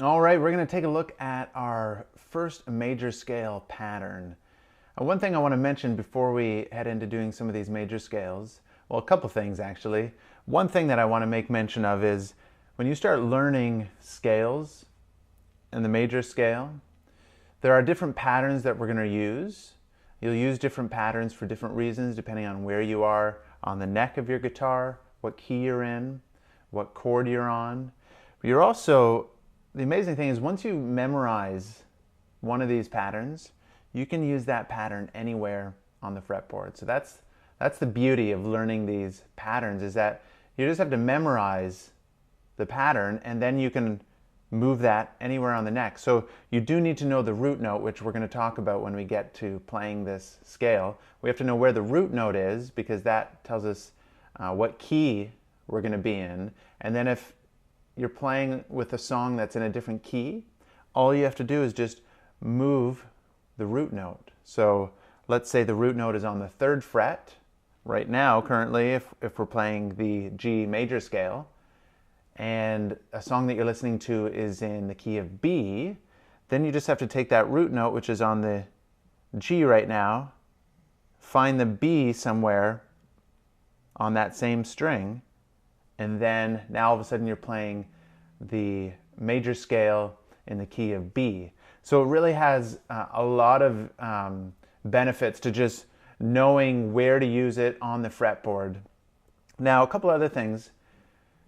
All right, we're going to take a look at our first major scale pattern. One thing I want to mention before we head into doing some of these major scales, well, a couple things actually. One thing that I want to make mention of is when you start learning scales in the major scale, there are different patterns that we're going to use. You'll use different patterns for different reasons depending on where you are on the neck of your guitar, what key you're in, what chord you're on. But you're also, the amazing thing is once you memorize one of these patterns, you can use that pattern anywhere on the fretboard. So that's the beauty of learning these patterns, is that you just have to memorize the pattern and then you can move that anywhere on the neck. So you do need to know the root note, which we're going to talk about when we get to playing this scale. We have to know where the root note is because that tells us what key we're going to be in. And then if you're playing with a song that's in a different key, all you have to do is just move the root note. So let's say the root note is on the 3rd fret. Right now, currently, if we're playing the G major scale, and a song that you're listening to is in the key of B, then you just have to take that root note, which is on the G right now, find the B somewhere on that same string, and then now all of a sudden you're playing the major scale in the key of B. So it really has a lot of benefits to just knowing where to use it on the fretboard. Now, a couple other things.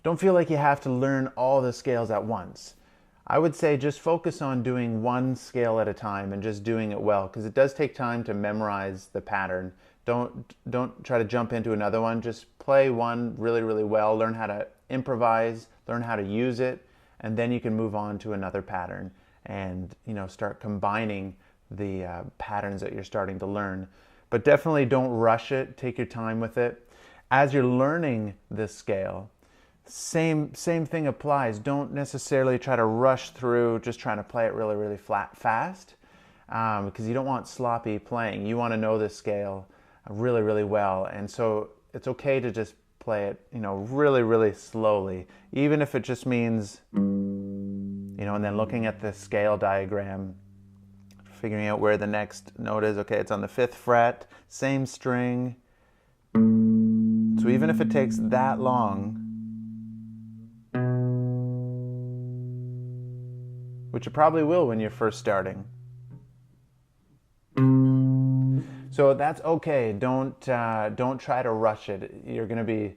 Don't feel like you have to learn all the scales at once. I would say just focus on doing one scale at a time and just doing it well, because it does take time to memorize the pattern. Don't try to jump into another one. Just play one really, really well, learn how to improvise, learn how to use it, and then you can move on to another pattern and start combining the patterns that you're starting to learn. But definitely don't rush it. Take your time with it. As you're learning this scale, same thing applies. Don't necessarily try to rush through just trying to play it really, really fast, because you don't want sloppy playing. You want to know this scale really, really well. And so it's okay to just play it, really, really slowly, even if it just means, and then looking at the scale diagram, figuring out where the next note is. Okay, it's on the 5th fret, same string. So even if it takes that long, which it probably will when you're first starting, so that's okay. Don't try to rush it. You're going to be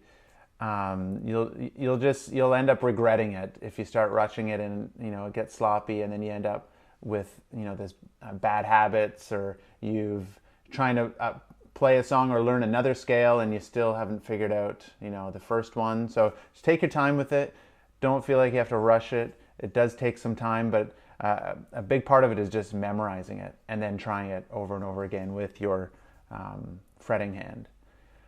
you'll end up regretting it if you start rushing it and it gets sloppy, and then you end up with this bad habits, or you've trying to play a song or learn another scale and you still haven't figured out the first one. So just take your time with it. Don't feel like you have to rush it. It does take some time, but a big part of it is just memorizing it and then trying it over and over again with your fretting hand.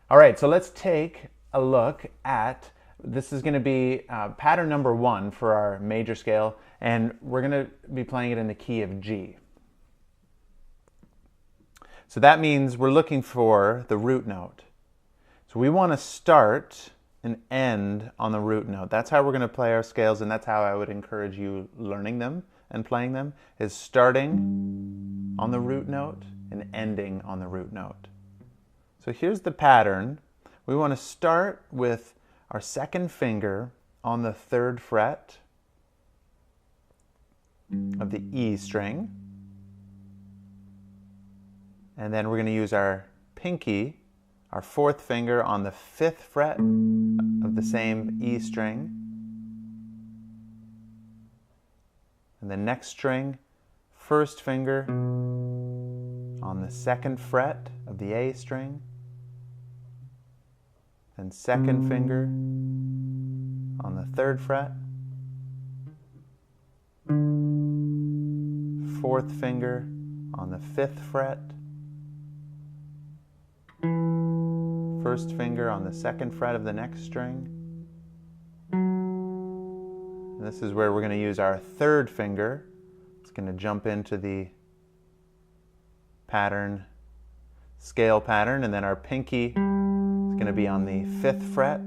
All right, so let's take a look at, this is going to be pattern number 1 for our major scale, and we're going to be playing it in the key of G. So that means we're looking for the root note. So we want to start and end on the root note. That's how we're going to play our scales, and that's how I would encourage you learning them and playing them, is starting on the root note and ending on the root note. So here's the pattern. We want to start with our 2nd finger on the 3rd fret of the E string. And then we're going to use our pinky, our 4th finger on the 5th fret of the same E string. And the next string, 1st finger on the 2nd fret of the A string. Then 2nd finger on the 3rd fret. 4th finger on the 5th fret. 1st finger on the 2nd fret of the next string. And this is where we're going to use our 3rd finger. It's going to jump into the pattern, scale pattern, and then our pinky is going to be on the 5th fret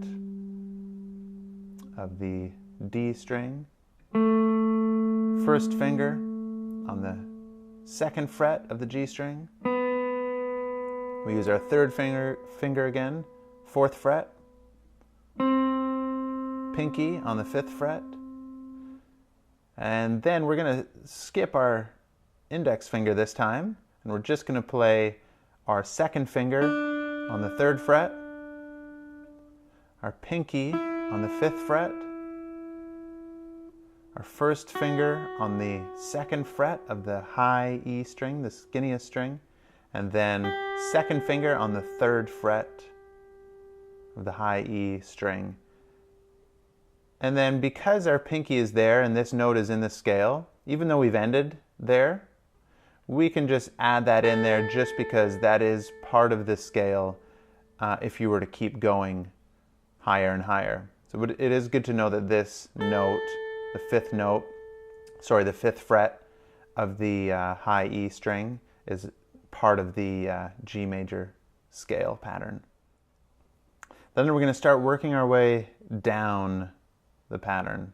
of the D string. first finger on the second fret of the G string. We use our third finger again, fourth fret. Pinky on the fifth fret. And then we're going to skip our index finger this time, and we're just going to play our second finger on the third fret, our pinky on the fifth fret, our first finger on the second fret of the high E string, the skinniest string, and then second finger on the third fret of the high E string. And then because our pinky is there and this note is in the scale, even though we've ended there, we can just add that in there just because that is part of the scale if you were to keep going higher and higher. So it is good to know that this note, the fifth fret of the high E string is part of the G major scale pattern. Then we're going to start working our way down the pattern.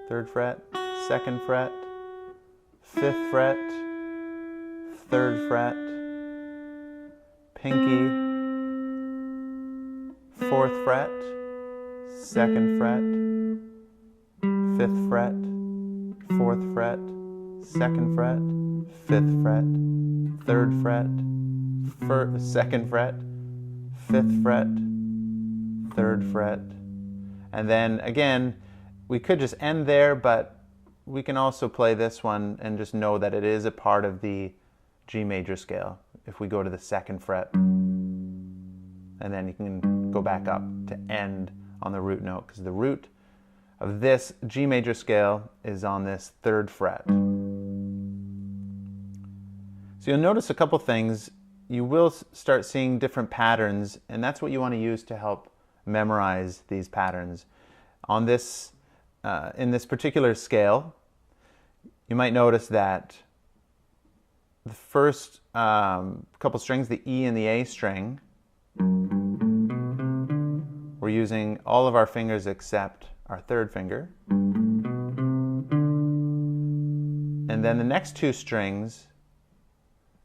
Third fret, second fret, fifth fret, third fret, pinky, fourth fret, second fret, fifth fret, fourth fret, second fret, fifth fret, third fret, second fret, fifth fret, third fret. And then again, we could just end there, but we can also play this one and just know that it is a part of the G major scale. If we go to the second fret, and then you can go back up to end on the root note, because the root of this G major scale is on this third fret. So you'll notice a couple things. You will start seeing different patterns, and that's what you want to use to help memorize these patterns. On this, in this particular scale, you might notice that the first couple strings, the E and the A string, we're using all of our fingers except our third finger. And then the next two strings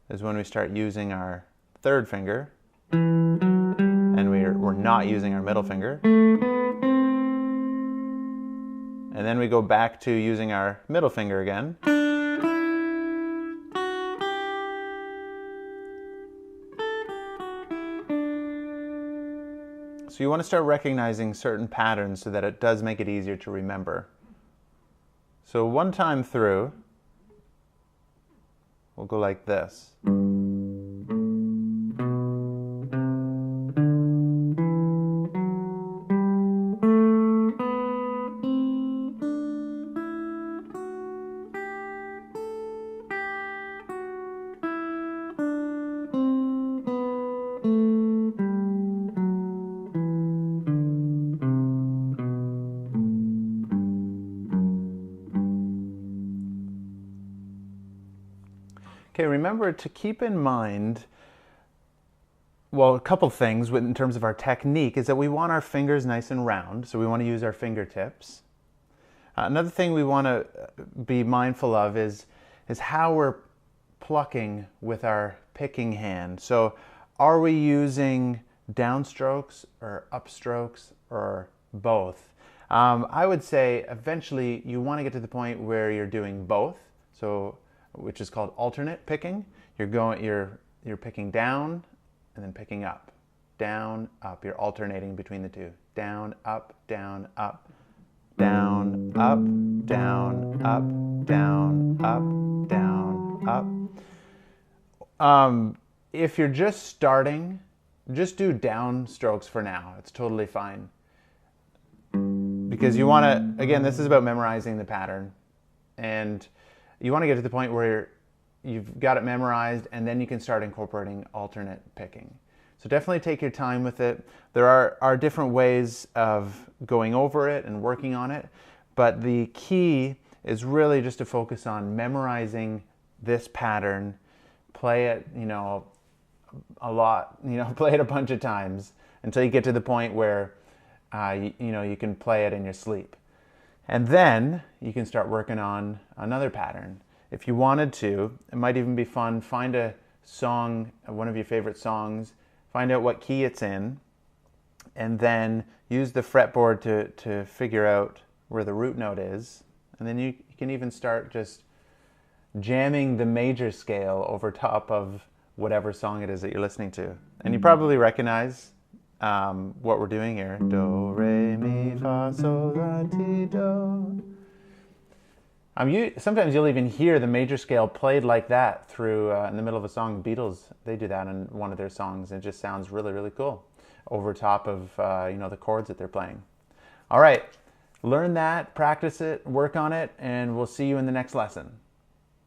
is when we start using our third finger, and we're not using our middle finger. And then we go back to using our middle finger again. So you want to start recognizing certain patterns so that it does make it easier to remember. So one time through, we'll go like this. Okay, remember to keep in mind, well, a couple things in terms of our technique is that we want our fingers nice and round, so we want to use our fingertips. Another thing we want to be mindful of is how we're plucking with our picking hand. So are we using downstrokes or upstrokes or both? I would say eventually you want to get to the point where you're doing both, so which is called alternate picking. You're picking down and then picking up. Down, up. You're alternating between the two. Down, up, down, up. Down, up, down, up, down, up, down, up. If you're just starting, just do down strokes for now. It's totally fine. Because you want to, again, this is about memorizing the pattern. And you want to get to the point where you've got it memorized, and then you can start incorporating alternate picking. So definitely take your time with it. There are different ways of going over it and working on it, but the key is really just to focus on memorizing this pattern, play it, a lot, play it a bunch of times until you get to the point where you can play it in your sleep. And then you can start working on another pattern. If you wanted to, it might even be fun, find a song, one of your favorite songs, find out what key it's in, and then use the fretboard to figure out where the root note is. And then you can even start just jamming the major scale over top of whatever song it is that you're listening to. And you probably recognize what we're doing here. Do, re, mi, fa, sol, la, ti, do. Sometimes you'll even hear the major scale played like that through in the middle of a song. Beatles, they do that in one of their songs. It just sounds really, really cool over top of the chords that they're playing. All right, learn that, practice it, work on it, and we'll see you in the next lesson.